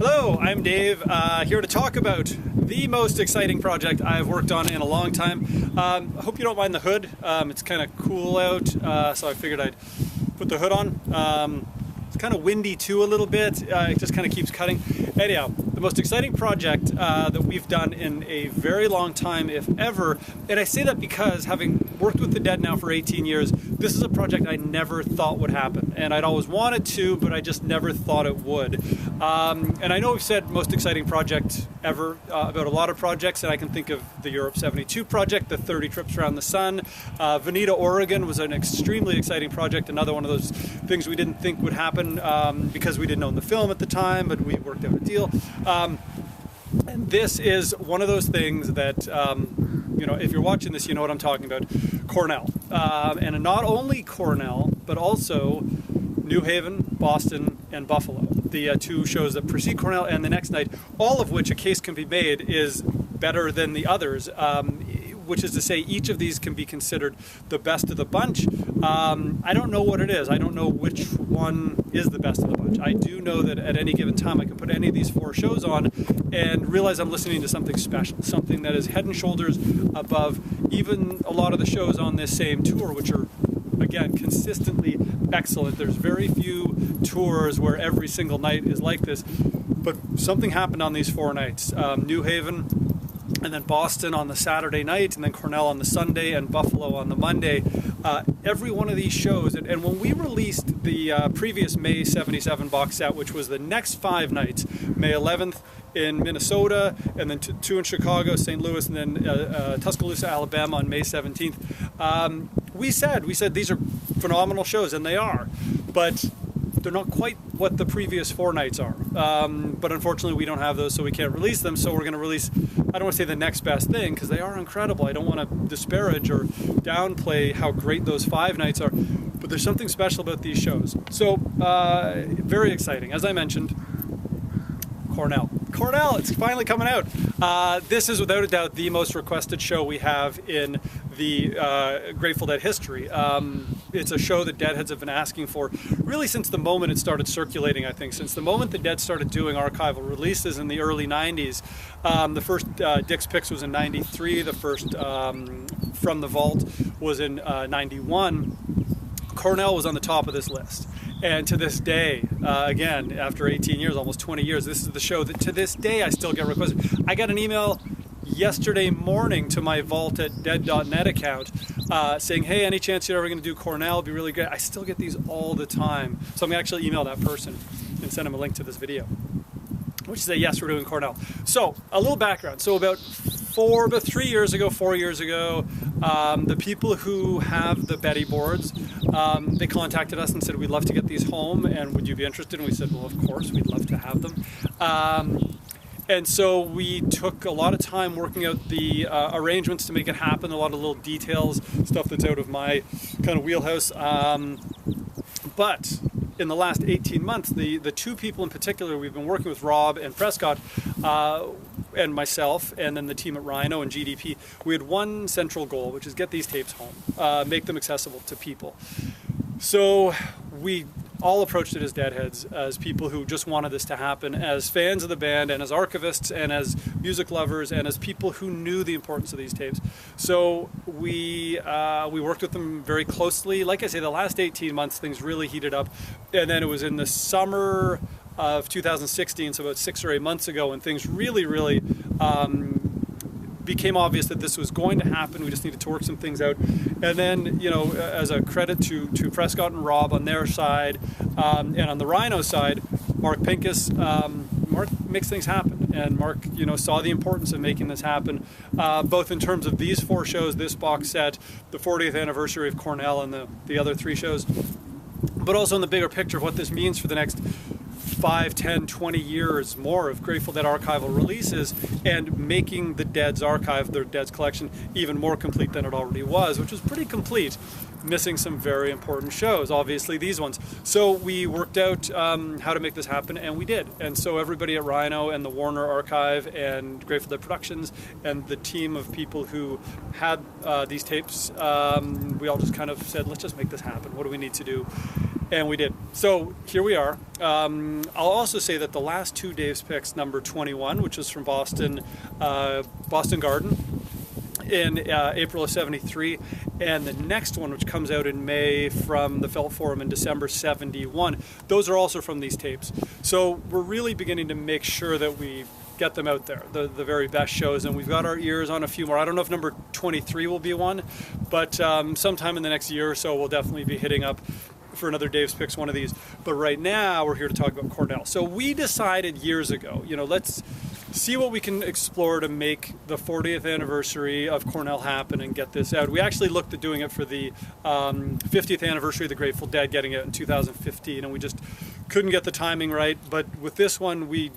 Hello, I'm Dave, here to talk about the most exciting project I've worked on in a long time. I hope you don't mind the hood. It's kind of cool out, so I figured I'd put the hood on. It's kind of windy too a little bit. It just kind of keeps cutting. Anyhow, the most exciting project that we've done in a very long time, if ever, and I say that because having worked with the Dead now for 18 years, this is a project I never thought would happen. And I'd always wanted to, but I just never thought it would. And I know we've said most exciting project ever about a lot of projects, and I can think of the Europe 72 project, the 30 trips around the sun. Veneta, Oregon was an extremely exciting project, another one of those things we didn't think would happen because we didn't own the film at the time, but we worked out a deal. And this is one of those things that, you know, if you're watching this, you know what I'm talking about. Cornell. And not only Cornell, but also New Haven, Boston, and Buffalo. The two shows that precede Cornell and the next night, all of which a case can be made is better than the others. Which is to say each of these can be considered the best of the bunch. I don't know what it is. I don't know which one is the best of the bunch. I do know that at any given time I can put any of these four shows on and realize I'm listening to something special, something that is head and shoulders above even a lot of the shows on this same tour, which are, again, consistently excellent. There's very few tours where every single night is like this, but something happened on these four nights. New Haven, and then Boston on the Saturday night, and then Cornell on the Sunday, and Buffalo on the Monday. Every one of these shows, and when we released the previous May 77 box set, which was the next 5 nights, May 11th in Minnesota, and then two in Chicago, St. Louis, and then Tuscaloosa, Alabama on May 17th, we said these are phenomenal shows, and they are, but they're not quite what the previous 4 nights are. But unfortunately we don't have those, so we can't release them. So we're going to release, I don't want to say the next best thing, because they are incredible. I don't want to disparage or downplay how great those 5 nights are, but there's something special about these shows. So very exciting. As I mentioned, Cornell, it's finally coming out. This is without a doubt the most requested show we have in the Grateful Dead history. It's a show that Deadheads have been asking for really since the moment it started circulating, I think. Since the moment the Dead started doing archival releases in the early 90s. The first Dick's Picks was in 93, the first From the Vault was in 91. Cornell was on the top of this list. And to this day, again, after 18 years, almost 20 years, this is the show that to this day I still get requested. I got an email yesterday morning to my vault@dead.net account saying, hey, any chance you're ever going to do Cornell? It'd be really great. I still get these all the time. So I'm going to actually email that person and send them a link to this video, which is say, yes, we're doing Cornell. So a little background. So about 4 years ago, the people who have the Betty boards, they contacted us and said, we'd love to get these home, and would you be interested? And we said, well, of course, we'd love to have them. And so we took a lot of time working out the arrangements to make it happen, a lot of little details, stuff that's out of my kind of wheelhouse. But in the last 18 months, the two people in particular, we've been working with Rob and Prescott, and myself, and then the team at Rhino and GDP, we had one central goal, which is get these tapes home, make them accessible to people. So we all approached it as Deadheads, as people who just wanted this to happen, as fans of the band, and as archivists, and as music lovers, and as people who knew the importance of these tapes. So we worked with them very closely. Like I say, the last 18 months, things really heated up, and then it was in the summer of 2016, so about 6 or 8 months ago, when things really became obvious that this was going to happen. We just needed to work some things out. And then, you know, as a credit to Prescott and Rob on their side, and on the Rhino side, Mark Pinkus, Mark makes things happen. And Mark, you know, saw the importance of making this happen, both in terms of these 4 shows, this box set, the 40th anniversary of Cornell, and the other 3 shows, but also in the bigger picture of what this means for the next 5, 10, 20 years more of Grateful Dead archival releases, and making the Dead's archive, their Dead's collection, even more complete than it already was, which was pretty complete, missing some very important shows, obviously these ones. So we worked out how to make this happen, and we did. And so everybody at Rhino and the Warner Archive and Grateful Dead Productions and the team of people who had these tapes, we all just kind of said, let's just make this happen. What do we need to do? And we did. So here we are. I'll also say that the last two Dave's Picks, number 21, which was from Boston Garden in April of '73, and the next one, which comes out in May from the Felt Forum in December '71, those are also from these tapes. So we're really beginning to make sure that we get them out there, the very best shows, and we've got our ears on a few more. I don't know if number 23 will be one, but sometime in the next year or so we'll definitely be hitting up for another Dave's Picks, one of these. But right now we're here to talk about Cornell. So we decided years ago, let's see what we can explore to make the 40th anniversary of Cornell happen and get this out. We actually looked at doing it for the 50th anniversary of the Grateful Dead, getting it in 2015, and we just couldn't get the timing right. But with this one, we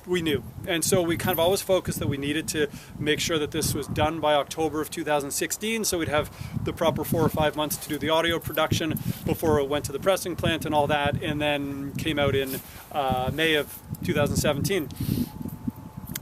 knew. And so we kind of always focused that we needed to make sure that this was done by October of 2016, so we'd have the proper 4 or 5 months to do the audio production before it went to the pressing plant and all that, and then came out in May of 2017.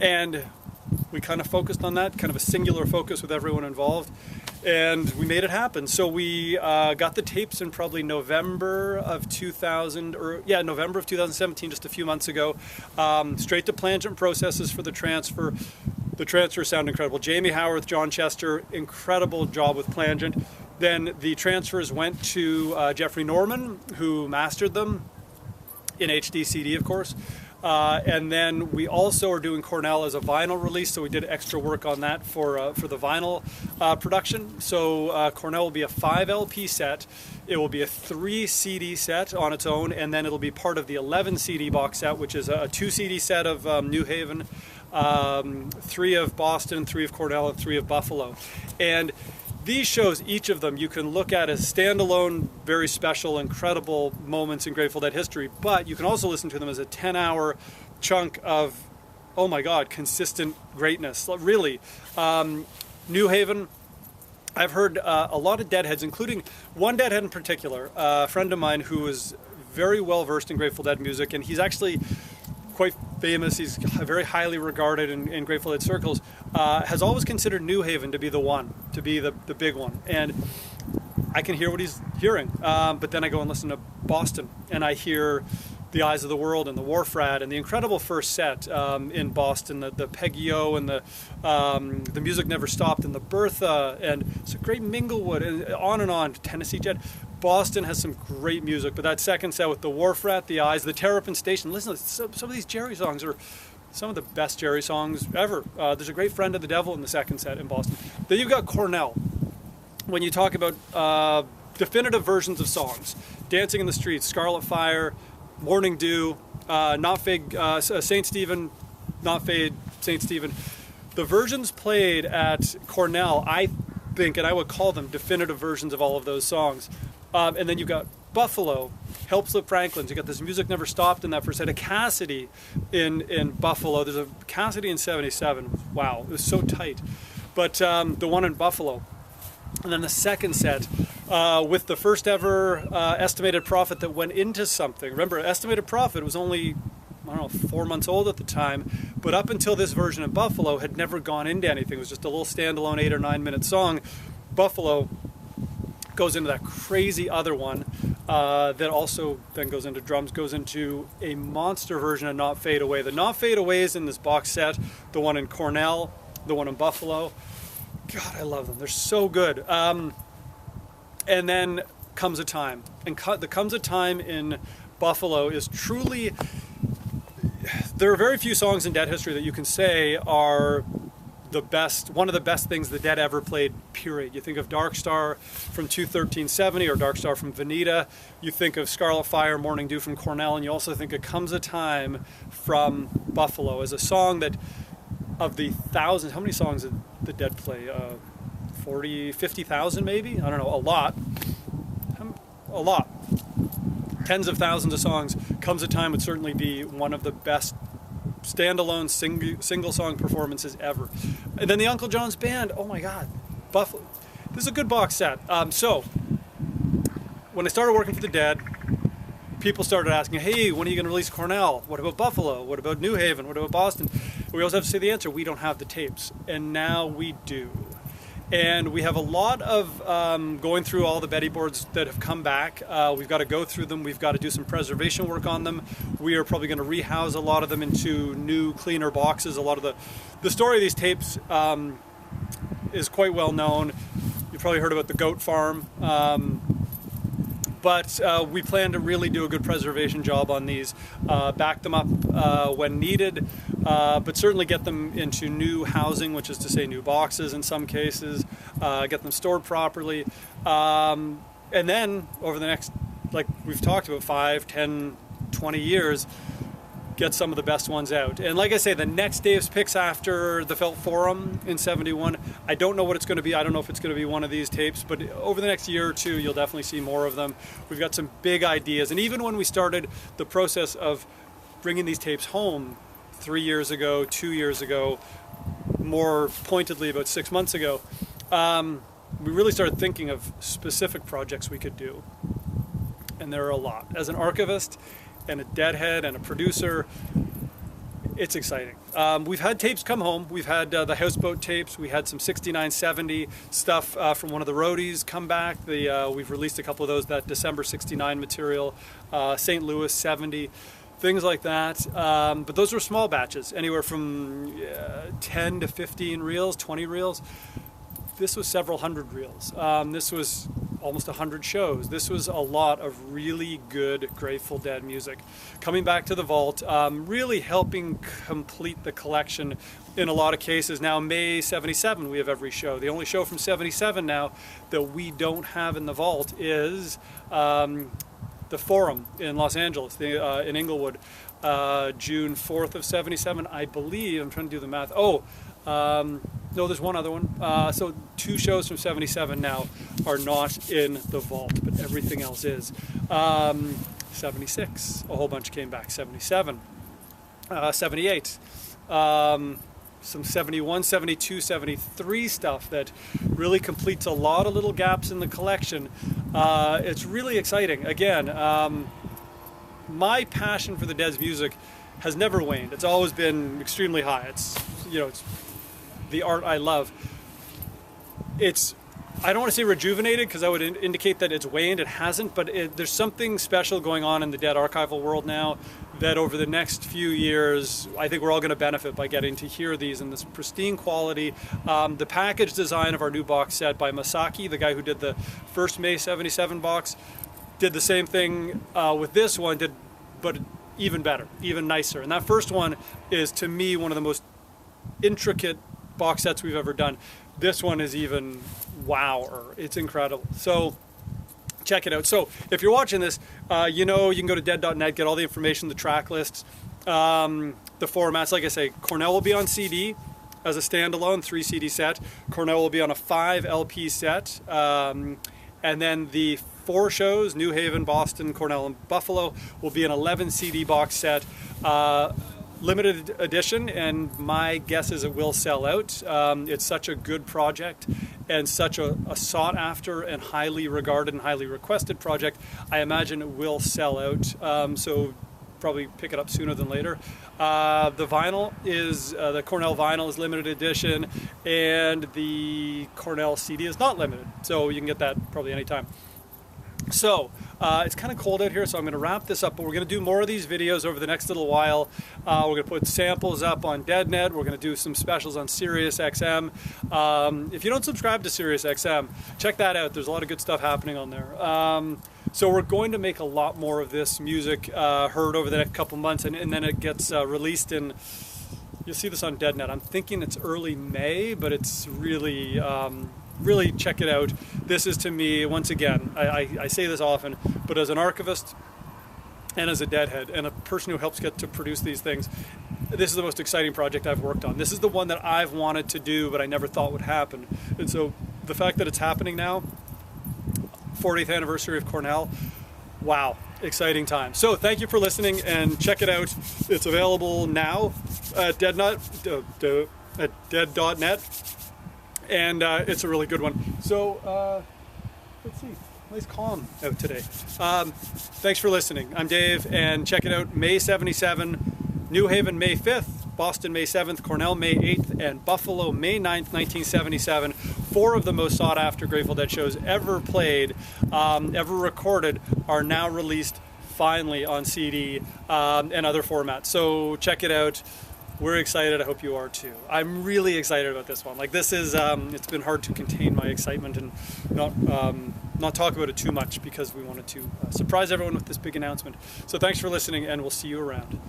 And we kind of focused on that, kind of a singular focus with everyone involved, and we made it happen. So we got the tapes in probably November of 2017, just a few months ago. Straight to Plangent processes for the transfer. The transfers sound incredible. Jamie Howarth, John Chester, incredible job with Plangent. Then the transfers went to Jeffrey Norman, who mastered them in HD CD, of course. And then we also are doing Cornell as a vinyl release, so we did extra work on that for the vinyl production. So Cornell will be a 5 LP set. It will be a 3 CD set on its own, and then it'll be part of the 11 CD box set, which is a 2 CD set of New Haven, 3 of Boston, 3 of Cornell, and 3 of Buffalo. And these shows, each of them, you can look at as standalone, very special, incredible moments in Grateful Dead history, but you can also listen to them as a 10-hour chunk of, oh my God, consistent greatness. Really. New Haven, I've heard a lot of Deadheads, including one Deadhead in particular, a friend of mine who is very well versed in Grateful Dead music, and he's actually quite famous. He's very highly regarded in Grateful Dead circles. Has always considered New Haven to be the one, to be the big one. And I can hear what he's hearing. But then I go and listen to Boston, and I hear The Eyes of the World and the Wharf Rat and the incredible first set in Boston, the Peggy-O and the Music Never Stopped and the Bertha, and it's a great Minglewood, and on, Tennessee Jet. Boston has some great music, but that second set with the Wharf Rat, the Eyes, the Terrapin Station, listen, some of these Jerry songs are some of the best Jerry songs ever. There's a great Friend of the Devil in the second set in Boston. Then you've got Cornell. When you talk about definitive versions of songs, Dancing in the Streets, Scarlet Fire, Morning Dew, Not Fade, St. Stephen, Not Fade, St. Stephen. The versions played at Cornell, I think, and I would call them definitive versions of all of those songs. And then you've got Buffalo, Help Slip Franklin's. You got this Music Never Stopped in that first set. A Cassidy in Buffalo. There's a Cassidy in '77. Wow, it was so tight. But the one in Buffalo. And then the second set with the first ever estimated profit that went into something. Remember, estimated profit was only, I don't know, 4 months old at the time. But up until this version in Buffalo had never gone into anything. It was just a little standalone 8 or 9 minute song. Buffalo goes into that crazy other one that also then goes into drums, goes into a monster version of Not Fade Away. The Not Fade Away is in this box set, the one in Cornell, the one in Buffalo. God, I love them. They're so good. And then Comes a Time. And the Comes a Time in Buffalo is truly... There are very few songs in Dead history that you can say are the best, one of the best things the Dead ever played, period. You think of Dark Star from 2/13/70 or Dark Star from Veneta. You think of Scarlet Fire, Morning Dew from Cornell, and you also think of Comes a Time from Buffalo as a song that, of the thousands, how many songs did the Dead play? 40, 50,000 maybe? I don't know, a lot. A lot. Tens of thousands of songs. Comes a Time would certainly be one of the best standalone single song performances ever. And then the Uncle John's Band, oh my God, Buffalo. This is a good box set. So when I started working for the Dead, people started asking, hey, when are you going to release Cornell? What about Buffalo? What about New Haven? What about Boston? We always have to say the answer, we don't have the tapes. And now we do. And we have a lot of going through all the Betty boards that have come back. We've got to go through them. We've got to do some preservation work on them. We are probably going to rehouse a lot of them into new, cleaner boxes. A lot of the story of these tapes is quite well known. You've probably heard about the goat farm. But we plan to really do a good preservation job on these, back them up when needed, but certainly get them into new housing, which is to say new boxes in some cases, get them stored properly, and then over the next, like we've talked about, 5, 10, 20 years, get some of the best ones out. And like I say, the next Dave's Picks after the Felt Forum in 71, I don't know what it's going to be. I don't know if it's going to be one of these tapes, but over the next year or two, you'll definitely see more of them. We've got some big ideas. And even when we started the process of bringing these tapes home 3 years ago, 2 years ago, more pointedly about 6 months ago, we really started thinking of specific projects we could do. And there are a lot. As an archivist, and a deadhead and a producer, it's exciting. We've had tapes come home. We've had the houseboat tapes. We had some 69, 70 stuff from one of the roadies come back. We've released a couple of those, that December 69 material, St. Louis 70, things like that. But those were small batches, anywhere from 10 to 15 reels, 20 reels. This was several hundred reels. This was almost 100 shows. This was a lot of really good Grateful Dead music. Coming back to the vault, really helping complete the collection in a lot of cases. Now, May 77, we have every show. The only show from 77 now that we don't have in the vault is the Forum in Los Angeles, in Inglewood, June 4th of 77, I believe. I'm trying to do the math. No, there's one other one. So 2 shows from 77 now are not in the vault, but everything else is. 76, a whole bunch came back. 77, 78, some 71, 72, 73 stuff that really completes a lot of little gaps in the collection. It's really exciting. Again, my passion for the Dead's music has never waned. It's always been extremely high. It's the art I love. I don't want to say rejuvenated because that would indicate that it's waned. It hasn't, but there's something special going on in the Dead archival world now that over the next few years, I think we're all going to benefit by getting to hear these in this pristine quality. The package design of our new box set by Masaki, the guy who did the first May 77 box, did the same thing with this one, but even better, even nicer. And that first one is, to me, one of the most intricate box sets we've ever done. This one is even wow-er. It's incredible. So check it out. So if you're watching this, you can go to dead.net, get all the information, the track lists, the formats. Like I say, Cornell will be on CD as a standalone 3 CD set. Cornell will be on a 5 LP set. And then the 4 shows, New Haven, Boston, Cornell, and Buffalo, will be an 11 CD box set. Limited edition, and my guess is it will sell out. It's such a good project and such a sought after and highly regarded and highly requested project. I imagine it will sell out, so probably pick it up sooner than later. The vinyl is, the Cornell vinyl is limited edition, and the Cornell CD is not limited, so you can get that probably anytime. So, it's kind of cold out here, so I'm going to wrap this up, but we're going to do more of these videos over the next little while. We're going to put samples up on DeadNet. We're going to do some specials on SiriusXM. If you don't subscribe to SiriusXM, check that out. There's a lot of good stuff happening on there. So we're going to make a lot more of this music heard over the next couple months, and then it gets released in, you'll see this on DeadNet. I'm thinking it's early May, but it's really... really check it out. This is, to me, once again, I say this often, but as an archivist and as a deadhead and a person who helps get to produce these things, this is the most exciting project I've worked on. This is the one that I've wanted to do, but I never thought would happen. And so the fact that it's happening now, 40th anniversary of Cornell, wow, exciting time. So thank you for listening, and check it out. It's available now at dead.net. And it's a really good one. So, let's see. Nice calm out today. Thanks for listening. I'm Dave, and check it out. May 77, New Haven, May 5th, Boston May 7th, Cornell May 8th, and Buffalo May 9th, 1977. 4 of the most sought after Grateful Dead shows ever played, ever recorded, are now released finally on CD and other formats. So check it out. We're excited. I hope you are too. I'm really excited about this one. Like, this is, it's been hard to contain my excitement and not talk about it too much because we wanted to surprise everyone with this big announcement. So thanks for listening, and we'll see you around.